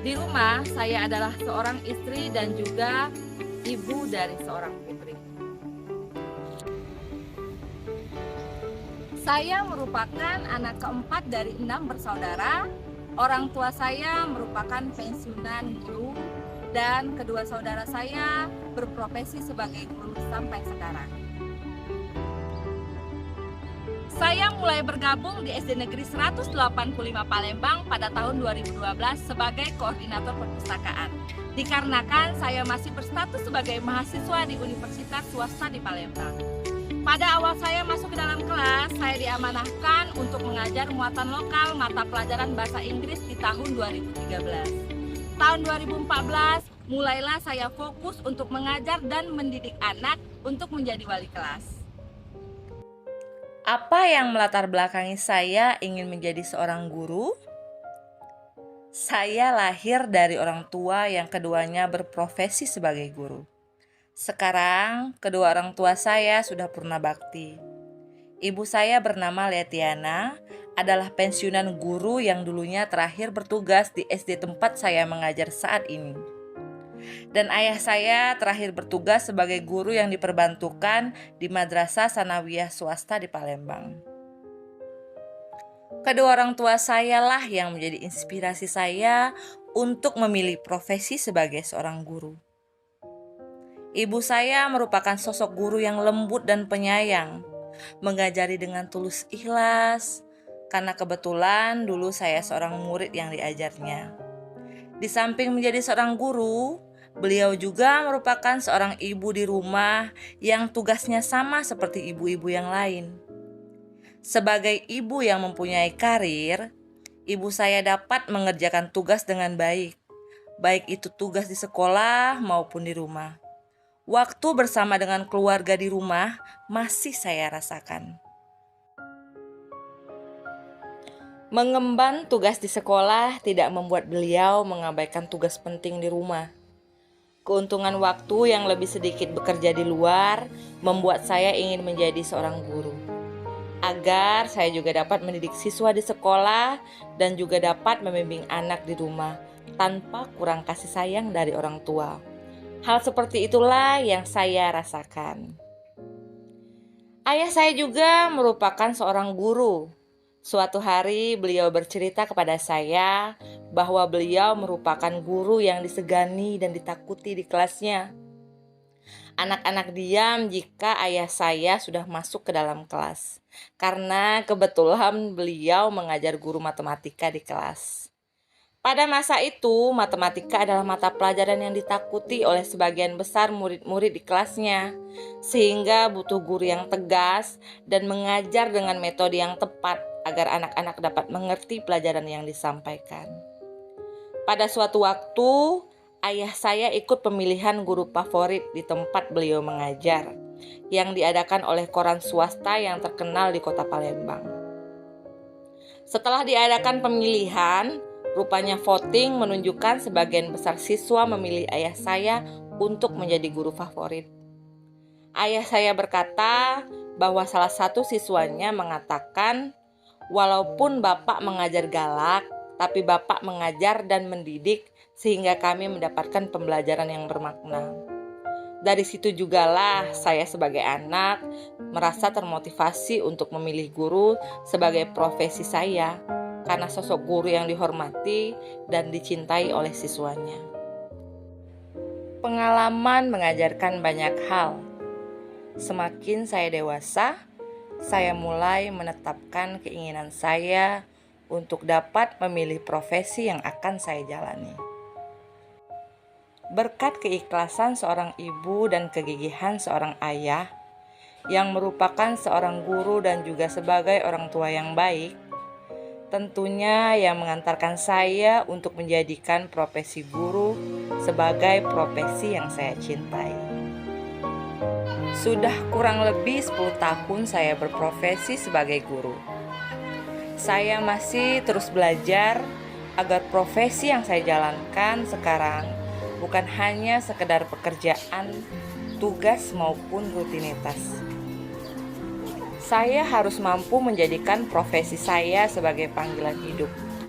Di rumah, saya adalah seorang istri dan juga ibu dari seorang putri. Saya merupakan anak keempat dari 6 bersaudara. Orang tua saya merupakan pensiunan guru dan kedua saudara saya berprofesi sebagai guru sampai sekarang. Saya mulai bergabung di SD Negeri 185 Palembang pada tahun 2012 sebagai koordinator perpustakaan. Dikarenakan saya masih berstatus sebagai mahasiswa di Universitas Swasta di Palembang. Pada awal saya masuk ke dalam kelas, saya diamanahkan untuk mengajar muatan lokal mata pelajaran bahasa Inggris di tahun 2013. Tahun 2014, mulailah saya fokus untuk mengajar dan mendidik anak untuk menjadi wali kelas. Apa yang melatar belakangi saya ingin menjadi seorang guru? Saya lahir dari orang tua yang keduanya berprofesi sebagai guru. Sekarang, kedua orang tua saya sudah purna bakti. Ibu saya bernama Letiana, adalah pensiunan guru yang dulunya terakhir bertugas di SD tempat saya mengajar saat ini. Dan ayah saya terakhir bertugas sebagai guru yang diperbantukan di Madrasah Sanawiyah Swasta di Palembang. Kedua orang tua saya lah yang menjadi inspirasi saya untuk memilih profesi sebagai seorang guru. Ibu saya merupakan sosok guru yang lembut dan penyayang, mengajari dengan tulus ikhlas, karena kebetulan dulu saya seorang murid yang diajarnya. Di samping menjadi seorang guru, beliau juga merupakan seorang ibu di rumah yang tugasnya sama seperti ibu-ibu yang lain. Sebagai ibu yang mempunyai karir, ibu saya dapat mengerjakan tugas dengan baik itu tugas di sekolah maupun di rumah. Waktu bersama dengan keluarga di rumah masih saya rasakan. Mengemban tugas di sekolah tidak membuat beliau mengabaikan tugas penting di rumah. Keuntungan waktu yang lebih sedikit bekerja di luar membuat saya ingin menjadi seorang guru, agar saya juga dapat mendidik siswa di sekolah dan juga dapat membimbing anak di rumah tanpa kurang kasih sayang dari orang tua. Hal seperti itulah yang saya rasakan. Ayah saya juga merupakan seorang guru. Suatu hari beliau bercerita kepada saya bahwa beliau merupakan guru yang disegani dan ditakuti di kelasnya. Anak-anak diam jika ayah saya sudah masuk ke dalam kelas, karena kebetulan beliau mengajar guru matematika di kelas. Pada masa itu, matematika adalah mata pelajaran yang ditakuti oleh sebagian besar murid-murid di kelasnya, sehingga butuh guru yang tegas dan mengajar dengan metode yang tepat agar anak-anak dapat mengerti pelajaran yang disampaikan. Pada suatu waktu, ayah saya ikut pemilihan guru favorit di tempat beliau mengajar, yang diadakan oleh koran swasta yang terkenal di kota Palembang. Setelah diadakan pemilihan, rupanya voting menunjukkan sebagian besar siswa memilih ayah saya untuk menjadi guru favorit. Ayah saya berkata bahwa salah satu siswanya mengatakan, "Walaupun Bapak mengajar galak, tapi Bapak mengajar dan mendidik sehingga kami mendapatkan pembelajaran yang bermakna." Dari situ jugalah saya sebagai anak merasa termotivasi untuk memilih guru sebagai profesi saya, karena sosok guru yang dihormati dan dicintai oleh siswanya. Pengalaman mengajarkan banyak hal. Semakin saya dewasa, saya mulai menetapkan keinginan saya untuk dapat memilih profesi yang akan saya jalani. Berkat keikhlasan seorang ibu dan kegigihan seorang ayah yang merupakan seorang guru dan juga sebagai orang tua yang baik, tentunya yang mengantarkan saya untuk menjadikan profesi guru sebagai profesi yang saya cintai. Sudah kurang lebih 10 tahun saya berprofesi sebagai guru. Saya masih terus belajar agar profesi yang saya jalankan sekarang bukan hanya sekedar pekerjaan, tugas maupun rutinitas. Saya harus mampu menjadikan profesi saya sebagai panggilan hidup.